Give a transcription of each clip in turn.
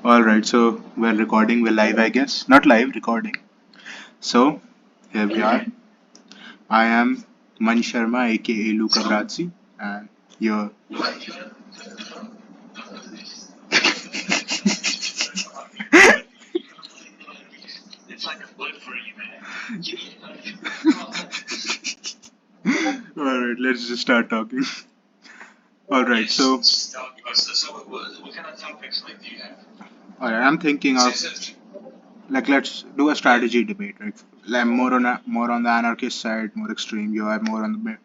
All right, so we're recording. We're live, I guess. Not live, recording. So here we are. I am Man Sharma, aka Luca Brazzi, and you're. All right, let's just start talking. All right, so all right, I'm thinking of like let's do a strategy debate, right? Like more on the anarchist side, more extreme. You are more on the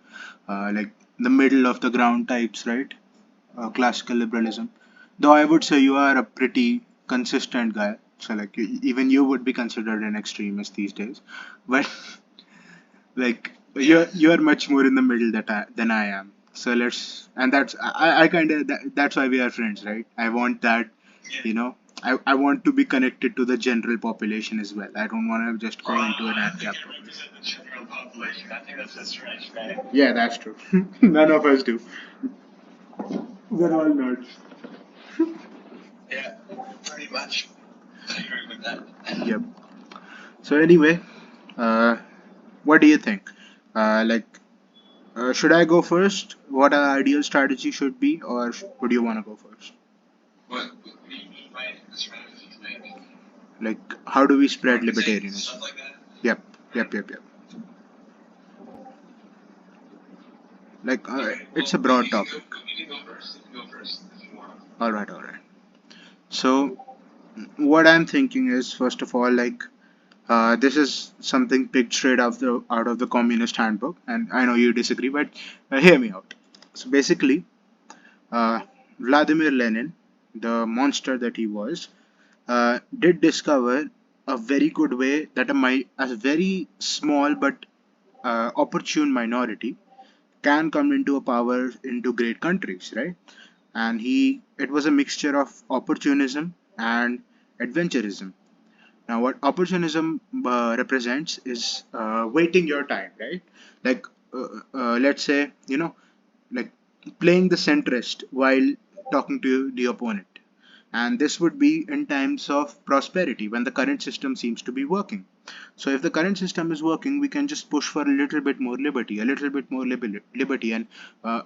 like the middle of the ground types, right? Classical liberalism. Though I would say you are a pretty consistent guy, so like even you would be considered an extremist these days. But like you're much more in the middle than I am. So let's and that's I kind of that's why we are friends, right? I want that, you know. I want to be connected to the general population as well. I don't want to just go into an ANCAP population. Yeah, that's true. None of us do. We're all nerds. Yep. So anyway, uh, what do you think? Like, should I go first? What our ideal strategy should be, or would you want to go first? Like, how do we spread libertarianism? Yep, yep. Like, it's a broad topic. All right. So, what I'm thinking is, first of all, like, this is something picked straight out of the Communist Handbook, and I know you disagree, but hear me out. So basically, uh, Vladimir Lenin, the monster that he was, did discover a very good way that a very small but opportune minority can come into a power into great countries, right? And it was a mixture of opportunism and adventurism. Now, what opportunism represents is waiting your time, right? Like, let's say, like playing the centrist while talking to the opponent. And this would be in times of prosperity when the current system seems to be working. So, if the current system is working, we can just push for a little bit more liberty, a little bit more liberty, and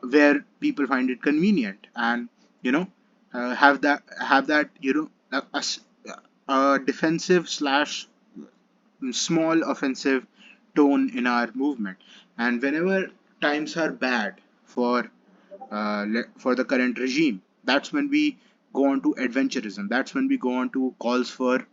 where people find it convenient, and you know, have that a defensive slash small offensive tone in our movement. And whenever times are bad for for the current regime, that's when we go on to adventurism. That's when we go on to calls for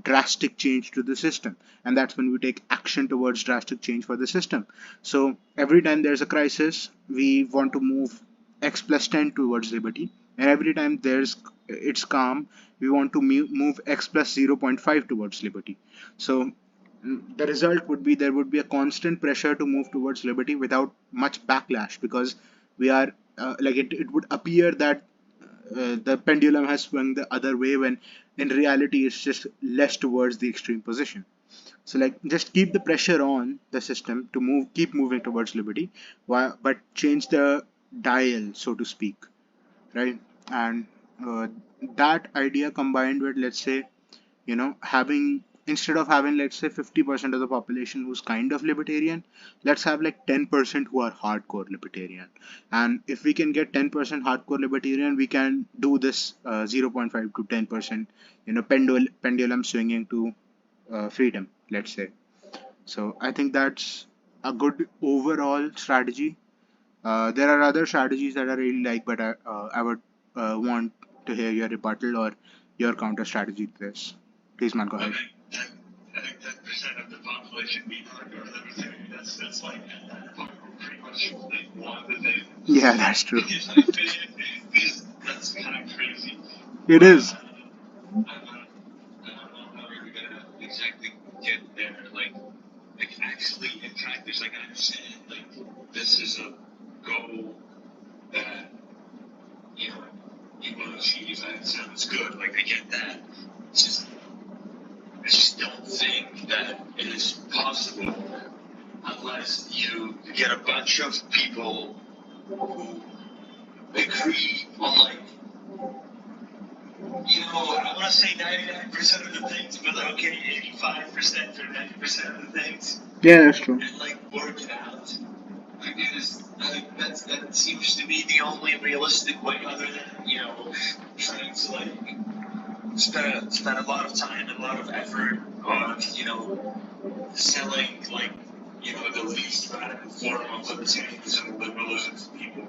drastic change to the system, and that's when we take action towards drastic change for the system. So every time there's a crisis, we want to move x plus 10 towards liberty, and every time it's calm, we want to move x plus 0.5 towards liberty. So the result would be there would be a constant pressure to move towards liberty without much backlash, because we are it would appear that the pendulum has swung the other way, when in reality it's just less towards the extreme position. So like just keep the pressure on the system to keep moving towards liberty, but change the dial, so to speak, right? And uh, that idea combined with, let's say, having, instead of having, let's say, 50% of the population who's kind of libertarian, let's have like 10% who are hardcore libertarian. And if we can get 10% hardcore libertarian, we can do this 0.5 to 10%, pendulum swinging to freedom, let's say. So I think that's a good overall strategy. There are other strategies that I really like, but I would want to hear your rebuttal or your counter strategy to this. Please, man, go ahead. Yeah, that's true. It is. want to say 99% of the things, but okay, 85% or 90% of the things, Yeah, that's true. and like work it out. Because that seems to be the only realistic way, other than trying to like spend a lot of time and a lot of effort on selling like the least radical form of libertarianism and liberalism to people.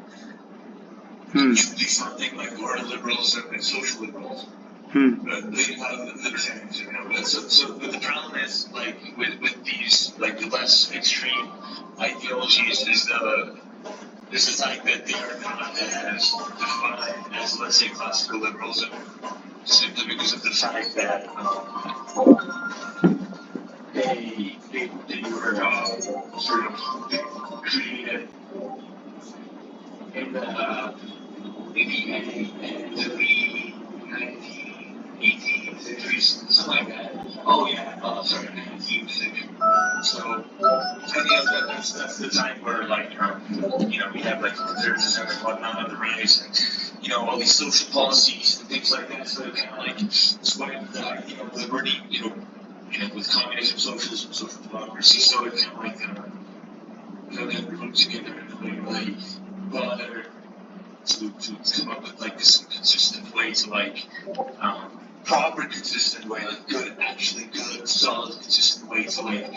Hmm. Usually something like more liberalism and social liberalism. Hmm. They have libertarianism, but the problem is like with these like the less extreme ideologies is the fact that they are not as defined as, let's say, classical liberalism, simply because of the fact that they were sort of created in the early 19th centuries, something like that. Oh yeah, sorry, 19th century. So, that's the time where like we have like conservatism and whatnot on the rise, and all these social policies and things like that. So it kind of like swept liberty, with communism, socialism, social democracy. So it kind of like got everyone together in a way where they bother to come up with like some consistent way to like proper consistent way, like good, actually good, solid, consistent way to like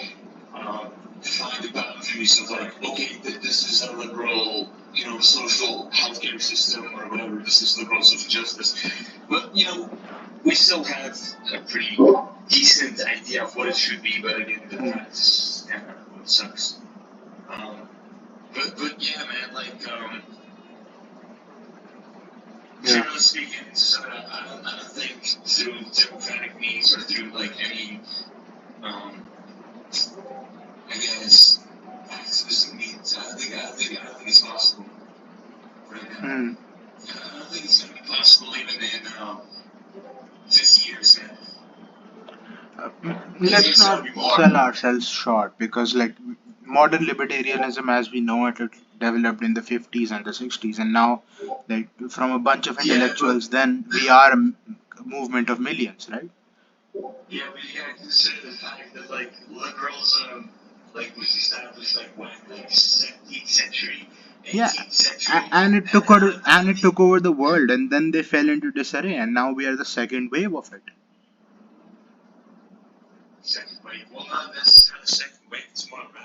define the boundaries of like, okay, this is a liberal, social healthcare system or whatever. This is liberal social justice, but we still have a pretty decent idea of what it should be. But again, the Hmm. practice kind of what sucks. Um, but yeah, man, like Yeah. generally speaking, so I don't think through democratic means or through like any, um, I guess, activism means. I don't think it's possible right now. Hmm. I don't think it's gonna be possible even in 50 years, man. I think Let's it's not gonna be sell more. ourselves short because, like, modern libertarianism as we know it, it developed in the 50s and the 60s, and now, like, from a bunch of Yeah, but intellectuals, then we are a movement of millions, right? yeah, but you gotta consider the fact that like liberalism, like was established like what, like 17th century, Yeah, 18th century, and it and took over, I and it took over the world, and then they fell into disarray, and now we are the second wave of it. second wave. Well, not necessarily second wave. It's more radical.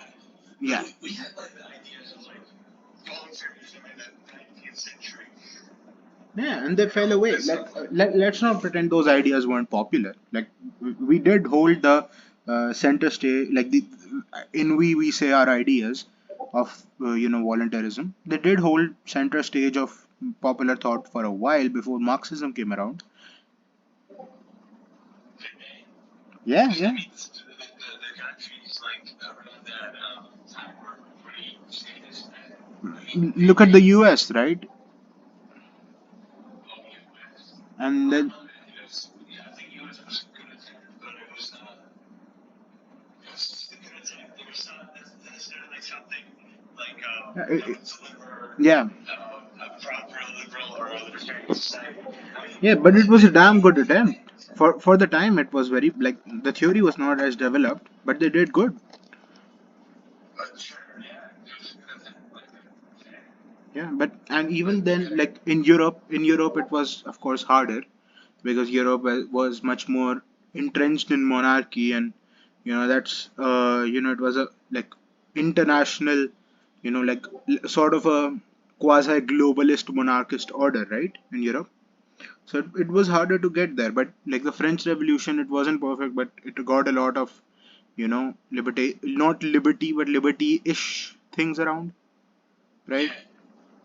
But Yeah. we had like the ideas of like voluntarism in the 19th century. Yeah, and they fell away. That's Let's not pretend those ideas weren't popular. Like, we did hold the center stage, like the in we say our ideas of voluntarism. They did hold center stage of popular thought for a while before Marxism came around. Yeah, because I yeah. mean the countries like around that time were pretty statist. I mean Look at the U.S., right? oh US. And then It was, yeah, I think US was a good attempt, but it was not. It was just a good attempt. It was not necessarily something like deliver yeah, a proper liberal or a libertarian society. I mean, yeah, but it was a they damn good made attempt. For the time, it was very, like, the theory was not as developed, but they did good. but sure, yeah, it was a good attempt. Like, Yeah, but and even but then, yeah, like in Europe, it was of course harder because Europe was much more entrenched in monarchy, and it was a, like, international, like, sort of a quasi globalist monarchist order, right, in Europe. So it was harder to get there, but like the French Revolution, it wasn't perfect, but it got a lot of liberty, not liberty, but liberty-ish things around, right? yeah.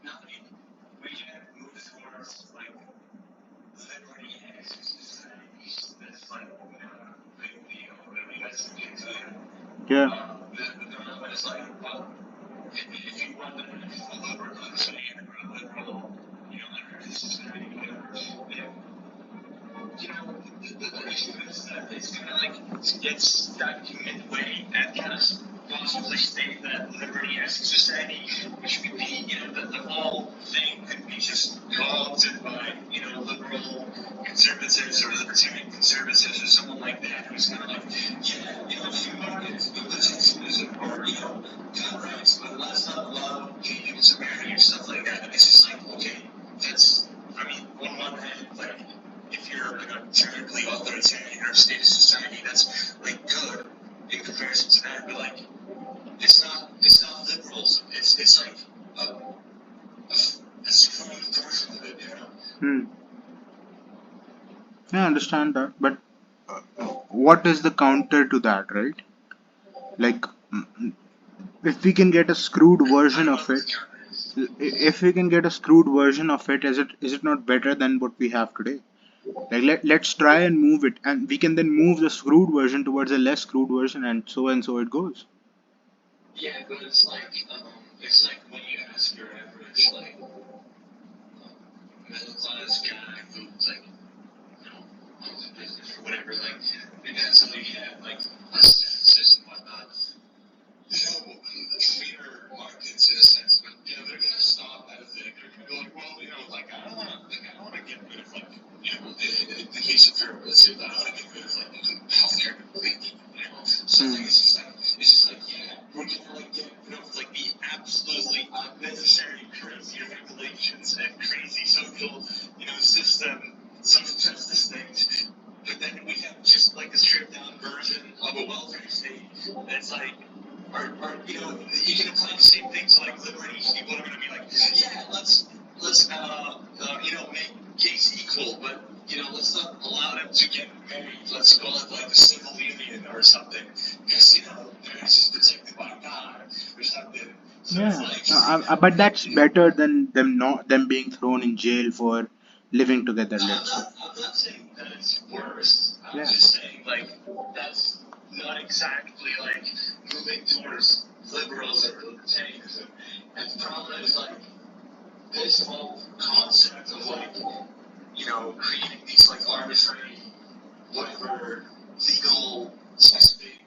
No, I mean, we can move towards like liberty and access to societies. That's like a big deal. Whatever you guys can do there. Yeah. The problem is like, well, if you want to have a liberal society or a liberal, anarchist society, whatever, then the issue is that it's gonna like get stuck midway and kind of possibly state that liberty as a society, which could be, the whole thing could be just co-opted by, liberal conservative conservatives or libertarian conservatives or someone like that who's kind of like, yeah, free markets, but protectionism, or gun rights, but let's not allow gay people to marry or stuff like that. And it's just like, okay, that's, I mean, on one hand, like, if you're in a terribly authoritarian or state of society, that's like good in comparison to that, but like, it's not liberals. It's like a strong version of it. Hmm. Yeah, I understand that, but what is the counter to that, right? Like, if we can get a screwed I version don't know of what the it, counter is. if we can get a screwed version of it, is it not better than what we have today? Like, let's try and move it, and we can then move the screwed version towards a less screwed version, and so it goes. Yeah, but it's like when you ask your average middle class guy who's like owns a business or whatever, like and that's how you have like less taxes and whatnot. Freer markets in a sense, but they're gonna stop at a thing. They're gonna go like, well, I don't wanna get rid of like, in the case of Europe, let's say, I don't wanna get rid of like healthcare completely. So Hmm. like it's just like, yeah, we're gonna like get rid of like the absolutely unnecessary crazy regulations and crazy social, system, social justice things. But then we have just like a stripped down version of a welfare state. And it's like, or you can apply the same thing to like liberties. People are going to be like, yeah, let's make gays equal, but let's not allow them to get married. Let's call it like a civil union or something, because marriage is protected by God or something. So it's Yeah, like, but that's better than them being thrown in jail for living together. no, Let's say. I'm not saying that it's worse. I'm Yeah. just saying like that's not exactly like moving towards liberals or libertarianism. And the problem is like this whole concept of like creating these like arbitrary whatever legal specific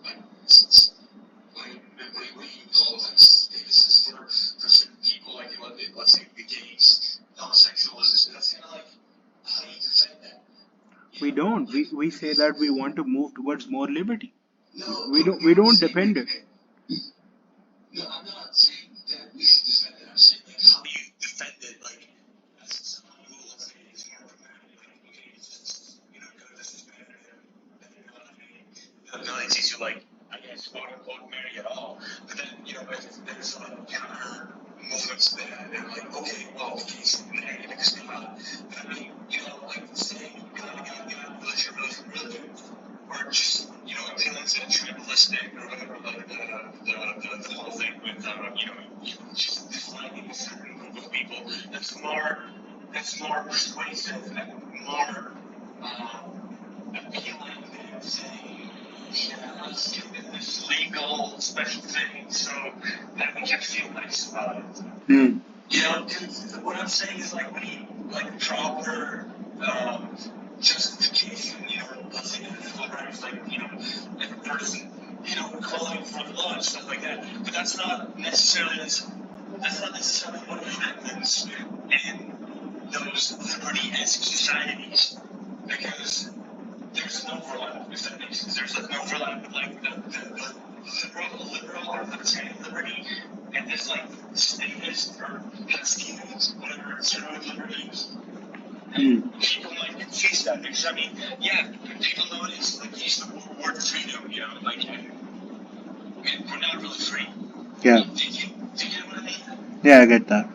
like what do you call it, like statuses for certain people, like let's say the gays, homosexuals. That's kind of like how do you defend that? We don't. We say that we want to move towards more liberty. No, We don't. no, We I'm don't saying depend it. no, I'm not saying that we should defend it. I'm saying like how do you defend it, like as someone who let's say is more pragmatic, like okay, it's just good, this is better than not having the ability to like I guess quote unquote marry at all. But then if there's like counter movements to that, they're like okay, well we can't marry because they're not. But I mean like saying God, religion, or just appealing to the tribalistic or whatever, like the whole thing with just defining a certain group of people. That's more persuasive and more appealing than saying, yeah, let's give it this legal special thing so that we can feel nice about it. Hmm. 'Cause what I'm saying is like we need like proper justification, let's say ethical rights, like, if a person, calling for the law and stuff like that. But that's not necessarily what happens in those liberty-esque societies because there's an overlap, if that makes sense. There's like an overlap with like the liberal or libertarian liberty and this like statist or pestilence, whatever, conservative liberties. Hmm. And people might confuse that because I mean, yeah, people nowadays like use the word freedom, like we're not really free. Yeah. Do you get what I mean? Yeah, I get that.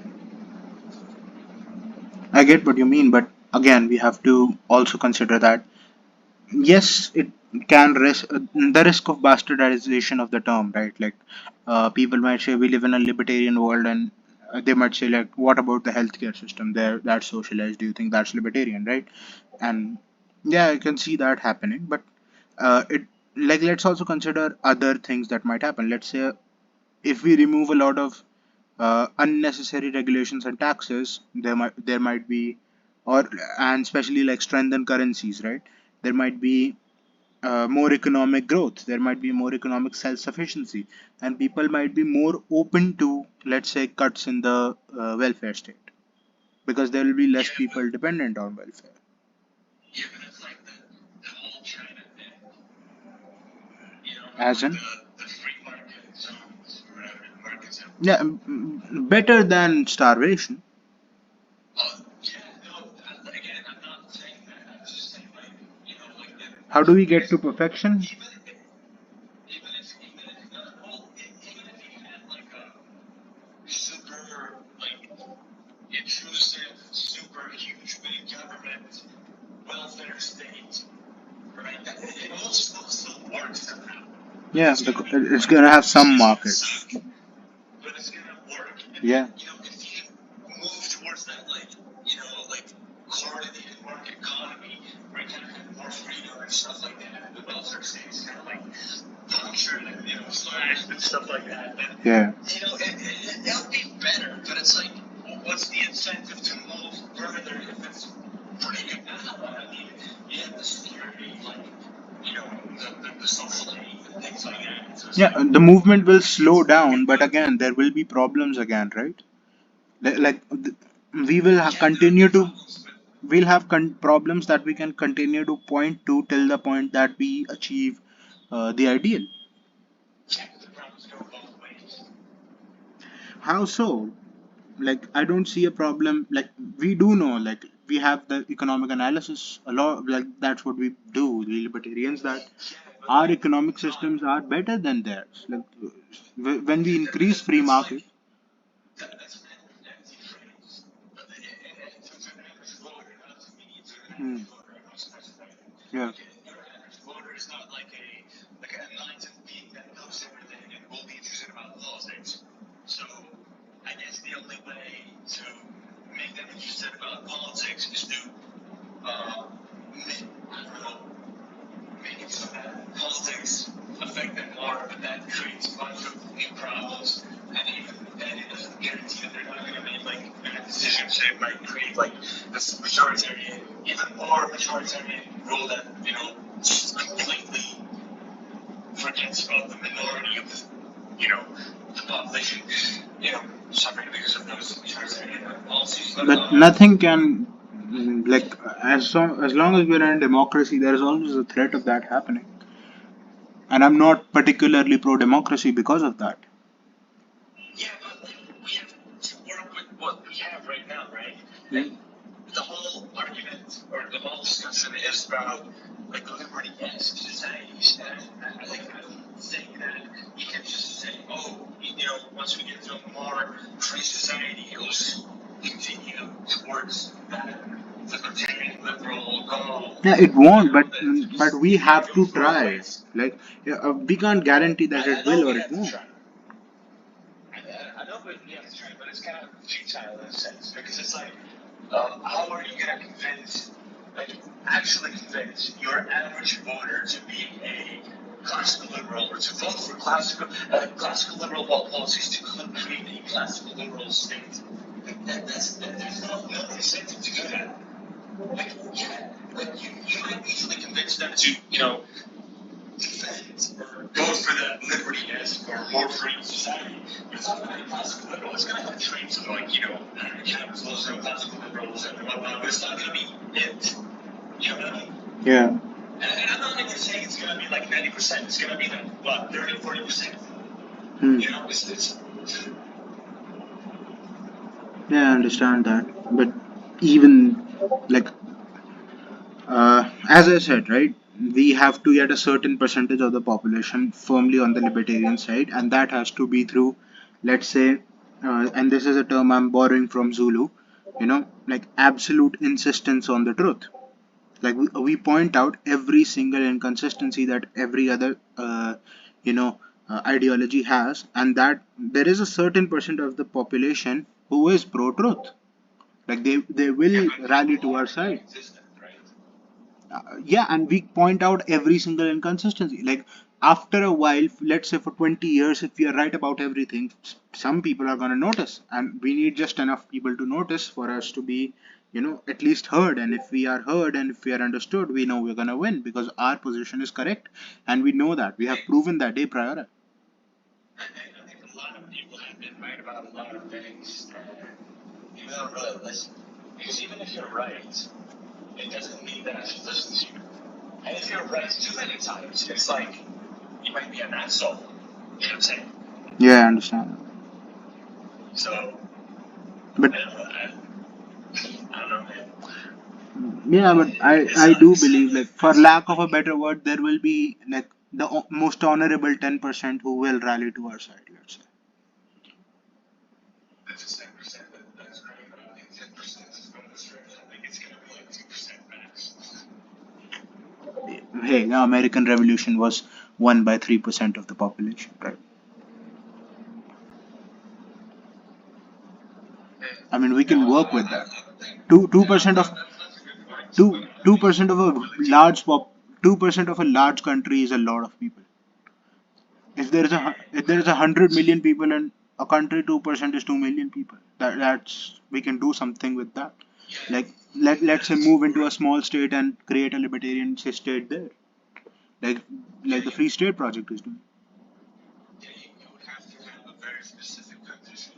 I get what you mean, but again, we have to also consider that yes, it can risk the risk of bastardization of the term, right? Like, people might say we live in a libertarian world, and they might say like, what about the healthcare system? There, that's socialized. Do you think that's libertarian, right? And yeah, I can see that happening, but it like let's also consider other things that might happen. Let's say if we remove a lot of unnecessary regulations and taxes, there might be, or and especially like strengthen currencies, right? There might be more economic growth. There might be more economic self-sufficiency, and people might be more open to, let's say, cuts in the welfare state because there will be less Yeah, people dependent on welfare. Yeah, but it's like the whole China thing, As like in, the free market zones or whatever the markets have. yeah, better than starvation. Yeah, no, again, I'm not saying that. I'm just saying, like, like, How do we get to perfection? even even if not, well, even if you had like a super, like, intrusive, super huge, big government welfare state, right? It will still work somehow. But Yeah, it's gonna be it's like gonna have some it's gonna markets. suck, but it's gonna work. And then Yeah. if you move towards that, like like coordinated market economy, where you kind of have more freedom and stuff like that, and the welfare state is kind of like punctured and slashed and stuff like that, then Yeah. it'll be better. But it's like, what's the incentive to move further if it's pretty good now? I mean, you have the security, like the social aid and things like that. So it's Yeah, like, the movement will slow down, but again, there will be problems again, right? We will yeah, there will continue be to, problems, but we'll have problems that we can continue to point to till the point that we achieve the ideal. yeah, the problems go both ways. How so? Like, I don't see a problem. Like, we do know, like, we have the economic analysis a lot. Like, that's what we do, the libertarians. That Yeah, but our like, economic not systems are better than theirs. Like, when we yeah, increase free that's like market. that's an empty phrase. But to an average voter, not to me, to an Hmm, average voter, I'm not specifying. yeah. Like, your average voter is not like an enlightened being that knows everything and will be interested about politics. So I guess the only way to make them interested about politics is to I don't know, make it so that politics affect them more, but that creates a bunch of new problems. And even then, it doesn't guarantee that they're not going to make like bad decisions. It might create like this majoritarian, even more majoritarian rule that just completely forgets about the minority of the population, suffering because of those majoritarian policies. But But nothing can, like, as long as we're in a democracy, there is always a threat of that happening. And I'm not particularly pro democracy because of that. yeah, but like we have to work with what we have right now, right? Hmm. And the whole argument or the whole discussion is about like liberty-esque societies, and I don't think that you can just say, oh, once we get to a more free society, it'll just continue towards that libertarian liberal goal. Yeah, it won't, That but just we have to goes both try. ways. Like, yeah, we can't guarantee that I it know will or we it have to won't. try. I know we have to try, but it's kind of futile in a sense because it's like, how are you gonna convince, like, actually convince your average voter to be a classical liberal or to vote for classical liberal policies to create a classical liberal state? There's no incentive to do that. Like, yeah, like you might easily convince them to, defend or go for that liberty-esque or more free society. But it's not going to be classical liberal. It's going to have traits of like, capitalism, classical liberalism, and whatnot, but it's not going to be it. You know what I mean? Yeah. And I'm not even saying it's going to be like 90%. It's going to be like, what, 30, 40%? Hmm. It's Yeah, I understand that. But even, like, as I said, right, we have to get a certain percentage of the population firmly on the libertarian side, and that has to be through, let's say, and this is a term I'm borrowing from Zulu, like absolute insistence on the truth. Like, we point out every single inconsistency that every other, ideology has, and that there is a certain percent of the population who is pro truth. Like, they yeah, will but rally people to our are side. inconsistent, right? Yeah, and we point out every single inconsistency. Like, after a while, let's say for 20 years, if we are right about everything, some people are going to notice, and we need just enough people to notice for us to be, at least heard. And if we are heard and if we are understood, we know we're going to win because our position is correct, and we know that we have proven that day prior. I think a lot of people have been right about a lot of things, and you don't really listen. Because even if you're right, it doesn't mean that And if you're right too many times, it's like you might be an asshole. You know what I'm saying? Yeah, I understand. So But I don't know, man. yeah, but It I do sucks. believe, like, for lack of a better word, there will be like the most honorable 10% who will rally to our side. Let's say. That's just 10%. That's great, but I think 10% is going to stretch. I think it's going to be like 2% max. Hey, the American Revolution was won by 3% of the population, right? I mean, we Yeah, can well, work with that. I would think. Two Yeah, percent of that's a good point. But two I two mean, percent of a will it take? large pop 2% of a large country is a lot of people. If there is 100 million people in a country, 2% is 2 million people. That's we can do something with that. Yeah, Like let's say that's move into a great. small state and create a libertarian state there, like Yeah, the Free State Project is doing. you would have to have a very specific condition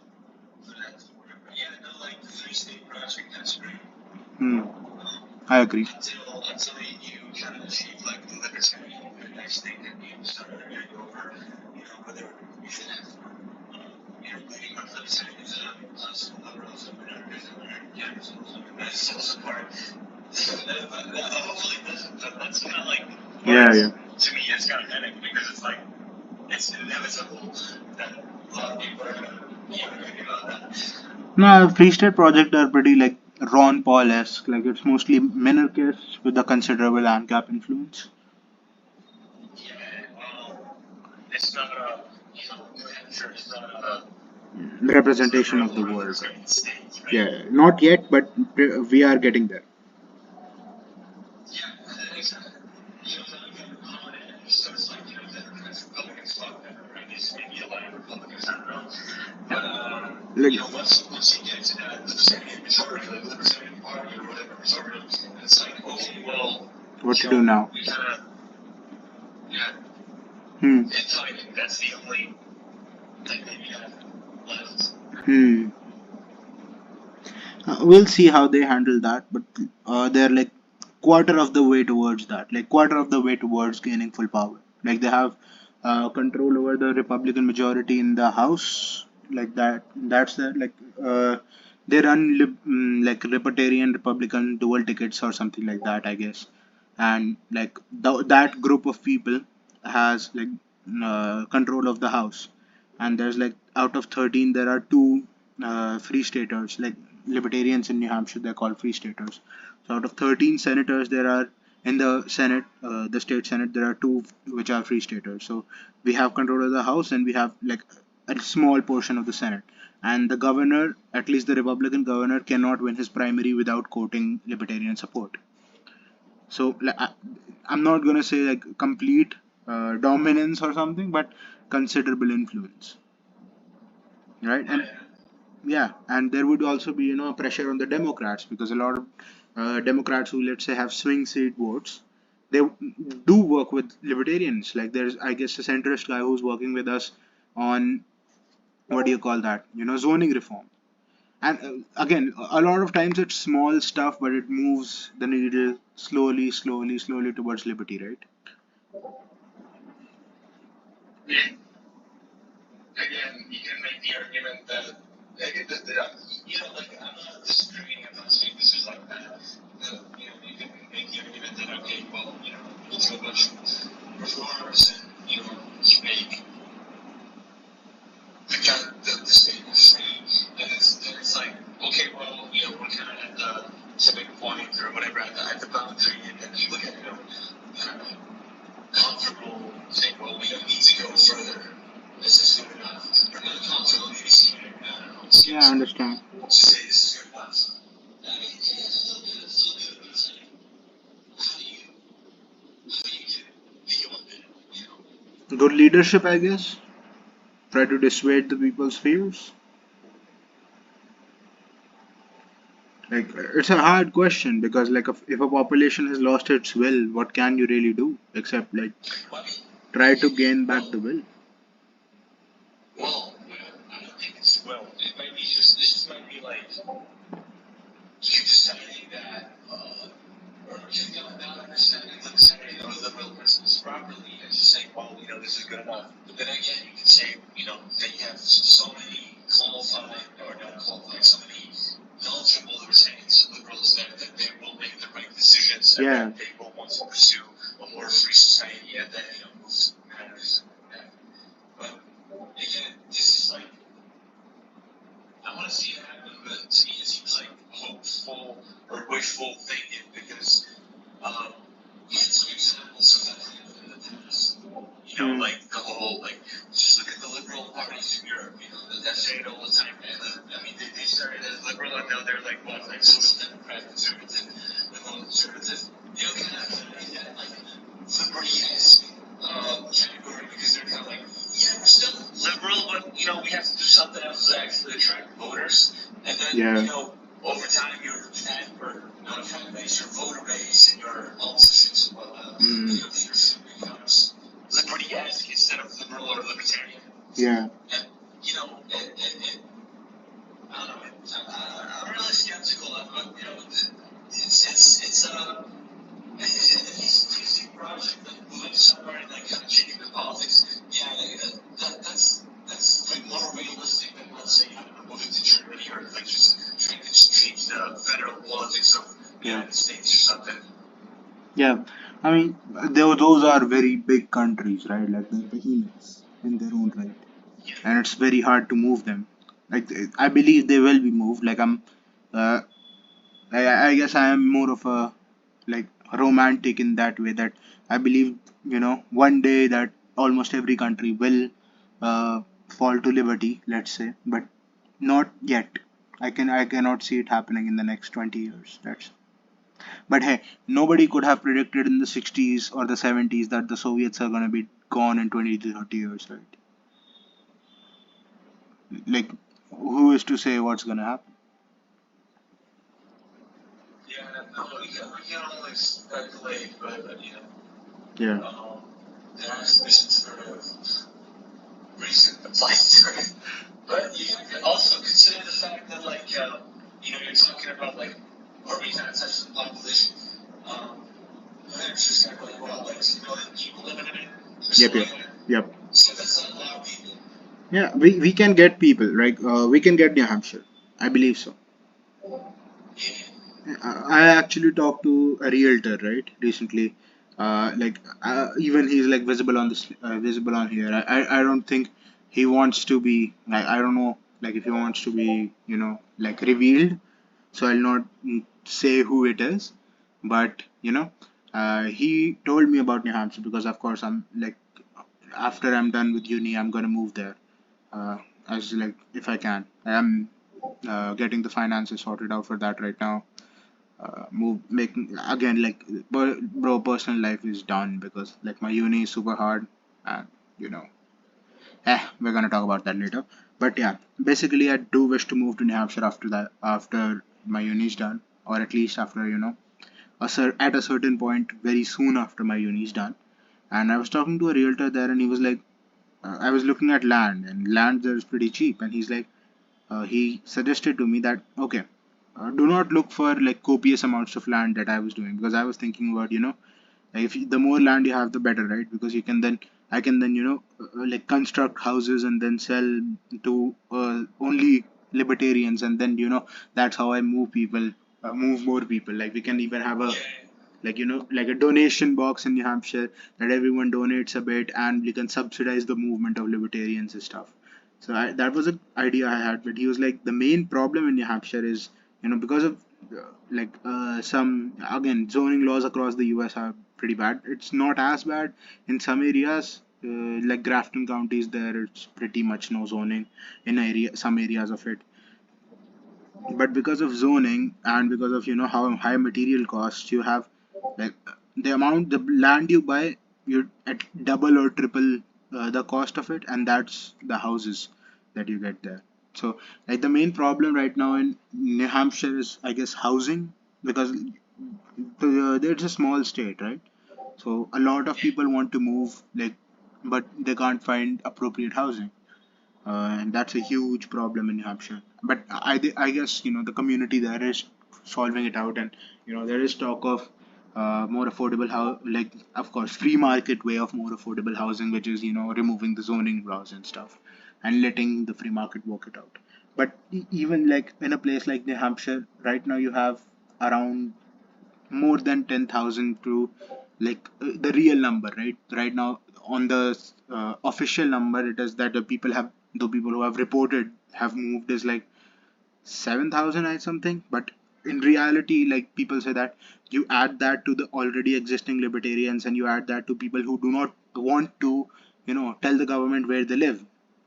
for that to work. But yeah, no, like the three-state project, that's great. Hmm. I agree. Until you kind of achieve like the libertarian paradise thing that you start arguing over, whether you should have, pretty much libertarianism, some liberals and minorities and Americanism, and that's also part. That hopefully doesn't, but that's kind of like, or Yeah, it's, yeah. to me, it's kind of headache because it's like, it's inevitable that a lot of people are going to be arguing about that. No, Free State Project are pretty like Ron Paul-esque. Like it's mostly minarchist with a considerable ANCAP influence. Yeah, well, it's not a, New Hampshire is not a, The it's not a representation of the world, right? representative state, right? Yeah, not yet, but we are getting there. Yeah, exactly. Now you have a common enemy, so it's like, Democrats, Republicans talk better, or at least maybe a lot of Republicans, I don't know. Yeah. But, Like once you get to that libertarian majority, like libertarian party or whatever majority, it's like, okay, well, what to do now? we kind of, yeah, Hmm. it's timing. That's the only thing that you have left. Hmm. We'll see how they handle that, but they're like quarter of the way towards that, like quarter of the way towards gaining full power. Like they have control over the Republican majority in the House, like that. That's the like they run like Libertarian Republican dual tickets or something like that, I guess. And like that group of people has like control of the House, and there's like out of 13 there are two free staters, like libertarians in New Hampshire, they're called free staters. So out of 13 senators, there are in the Senate, the state Senate, there are two which are free staters. So we have control of the House and we have like a small portion of the Senate. And the governor, at least the Republican governor, cannot win his primary without quoting libertarian support. So I'm not gonna say like complete dominance or something, but considerable influence, right? And yeah, and there would also be pressure on the Democrats because a lot of Democrats who, let's say, have swing state votes, they do work with libertarians. Like there's, I guess, a centrist guy who's working with us on, what do you call that, zoning reform. And again, a lot of times it's small stuff, but it moves the needle slowly, slowly, slowly towards liberty, right? Again, you can make the argument that, like, I'm not disagreeing, I'm not saying this is like that. You can make the argument that, okay, well, you do a bunch of reforms and, you make the state free, then it's like, okay, well, we're kind of at the tipping point or whatever, at the boundary, and then people get, kind of comfortable saying, well, we don't need to go further. This is good enough. Or not comfortable, maybe scared. I don't know. Yeah, I Scared. understand. To say this is good enough. I mean, yeah, it's still good. It's still good. But it's like, how do you get beyond it? Good leadership, I guess. Try to dissuade the people's fears. Like it's a hard question because like if a population has lost its will, what can you really do except like Well, try to gain back well, the will? I don't think it's well. It might be this just might be like you deciding that, or you not understanding, like, saying, good enough. But then again, you can say, that you have so many qualified, or not qualified, so many knowledgeable libertarians, liberals, that they will make the right decisions, and Yeah. that they will want to pursue a more free society, and then, move matters. But again, this is like, I want to see it happen, but to me it seems like hopeful or wishful thinking, because we had some examples of that happening in the past. Like the whole, like, just look at the liberal parties in Europe, that say it all the time. And I mean, they started as liberal, and now they're like, what, like social democrat, conservative, and all conservative. Kind of in that, like, liberty-esque category, because they're kind of like, yeah, we're still liberal, but, we have to do something else to actually attract voters. And then, Yeah. Over time, your fan, or not fan base, your voter base, and your politicians and whatnot, your leadership becomes liberty-esque instead of liberal or libertarian. Yeah. And, I don't know, I'm really skeptical of it, if he's a project, like, moving somewhere and, like, kind of changing the politics, yeah, that's like more realistic than, let's say, I don't know, moving to Germany, or like just trying to change the federal politics of the United States or something. Yeah, I mean, those are very big countries, right? Like they're behemoths in their own right, and it's very hard to move them. Like I believe they will be moved. Uh, I guess I am more of a like romantic in that way that I believe one day that almost every country will uh, fall to liberty, let's say, but not yet. I cannot see it happening in the next 20 years. But hey, nobody could have predicted in the 60s or the 70s that the Soviets are going to be gone in 20 to 30 years, right? Like, who is to say what's going to happen? Yeah, no, we can only speculate, but, Yeah. there has to be some sort of reason applied to it. But you have to also consider the fact that, like, you're talking about, like, or we kind of touched on the population. There's just got like, what, like 2 million people living in it, or Yep. something Yep. like that. Yep. So that's not a lot of people. Yeah, we can get people, right? We can get New Hampshire. I believe so. Yeah. I actually talked to a realtor, right, recently. Even he's like visible on this, visible on here. I don't think he wants to be. I don't know, like if he wants to be, like revealed. So I'll not say who it is, but he told me about New Hampshire because, of course, I'm like after I'm done with uni, I'm gonna move there. Uh, as like if I can, I'm getting the finances sorted out for that right now. Move making again like bro, personal life is done because like my uni is super hard, and you know we're gonna talk about that later. But yeah, basically I do wish to move to New Hampshire after my uni is done, or at least after at a certain point very soon after my uni is done. And I was talking to a realtor there, and he was like, I was looking at land, and land there is pretty cheap, and he suggested to me that okay, do not look for like copious amounts of land that I was doing, because I was thinking about like if the more land you have the better, right? Because I can then like construct houses and then sell to only libertarians, and then that's how I move more people. Like we can even have a like a donation box in New Hampshire that everyone donates a bit, and we can subsidize the movement of libertarians and stuff. So that was an idea I had, but he was like, the main problem in New Hampshire is because of some again zoning laws across the U.S. are pretty bad. It's not as bad in some areas. Like Grafton County is there, it's pretty much no zoning in some areas of it, but because of zoning and because of how high material costs you have, like the land you buy, you at double or triple the cost of it, and that's the houses that you get there. So like the main problem right now in New Hampshire is, I guess, housing, because it's a small state, right? So a lot of people want to move, like, but they can't find appropriate housing, and that's a huge problem in New Hampshire. But I guess the community there is solving it out, and there is talk of more affordable like of course free market way of more affordable housing, which is removing the zoning laws and stuff and letting the free market work it out. But even like in a place like New Hampshire right now, you have around more than 10,000 to like the real number right now on the official number, it is that the people who have reported have moved is like 7,000 or something. But in reality, like people say that you add that to the already existing libertarians and you add that to people who do not want to tell the government where they live,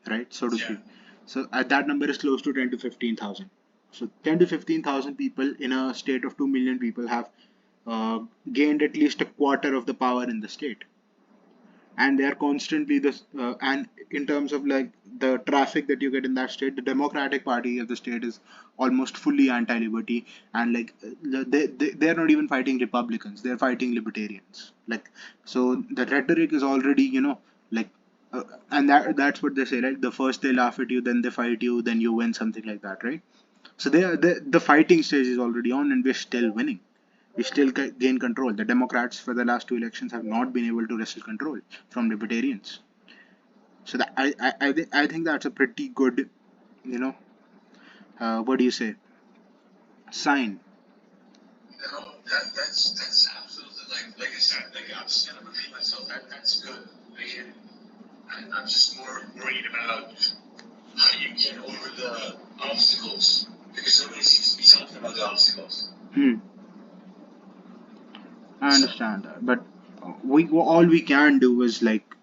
right, so to speak. So at that number is close to 10 to 15,000. So 10 to 15,000 people in a state of 2 million people have gained at least a quarter of the power in the state, and they are constantly this and in terms of like the traffic that you get in that state, the Democratic Party of the state is almost fully anti-liberty. And like they're not even fighting Republicans, they're fighting libertarians, like. So the rhetoric is already like and that's what they say, right? The first they laugh at you, then they fight you, then you win, something like that, right? So the fighting stage is already on, and we're still winning. We still gain control. The Democrats for the last two elections have not been able to wrestle control from libertarians. So that I think that's a pretty good, you know, what do you say, sign. No, that's absolutely like I said, like I'm just gonna repeat myself. That's good. Like, I'm just more worried about how you get over the obstacles because nobody seems to be talking about the obstacles. Hmm, I So understand that, but we all we can do is like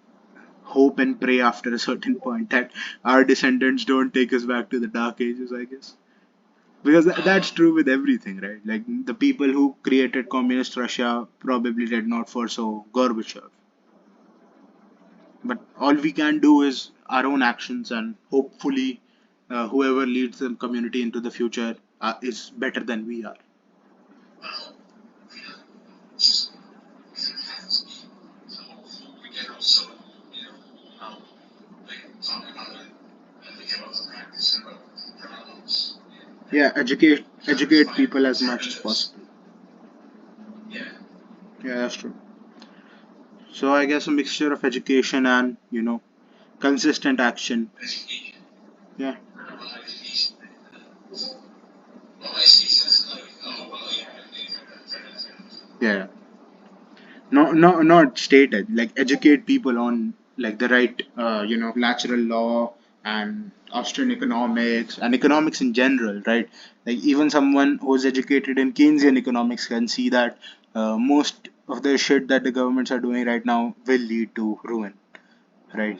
hope and pray after a certain point that our descendants don't take us back to the dark ages, I guess. Because that's um, true with everything, right? Like the people who created communist Russia probably did not foresaw Gorbachev. But all we can do is our own actions, and hopefully, whoever leads the community into the future is better than we are. well, you know, just so we can also, you know, talk about it and think about the practice and about the problems. Yeah, Try to educate find people as much as alternatives. possible. Yeah, Yeah, that's true. So I guess a mixture of education and consistent action. education. Yeah, What about education? Well, education is like, oh, well, yeah, yeah. Not stated like educate people on like the right natural law and Austrian economics and economics in general, right? Like even someone who's educated in Keynesian economics can see that most of the shit that the governments are doing right now will lead to ruin, right?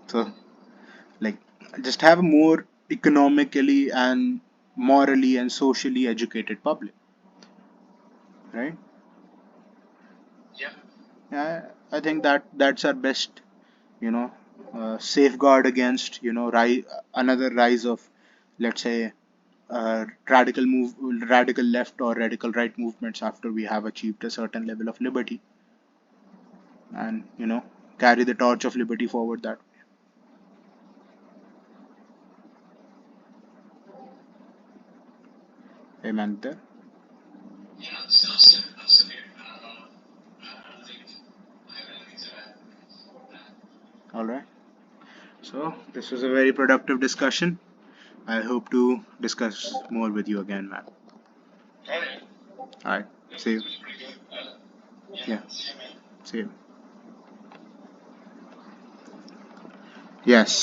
So like just have a more economically and morally and socially educated public, right? yeah. Yeah, I think that's our best safeguard against another rise of, let's say, radical left or radical right movements after we have achieved a certain level of liberty, and carry the torch of liberty forward that way. Amen there. Yeah, I'm still here. I don't think I have anything to add. All right, so this was a very productive discussion. I hope to discuss more with you again, man. All right. All right, see you. It was pretty good. Yeah, Yeah, see you, man. see you. Yes.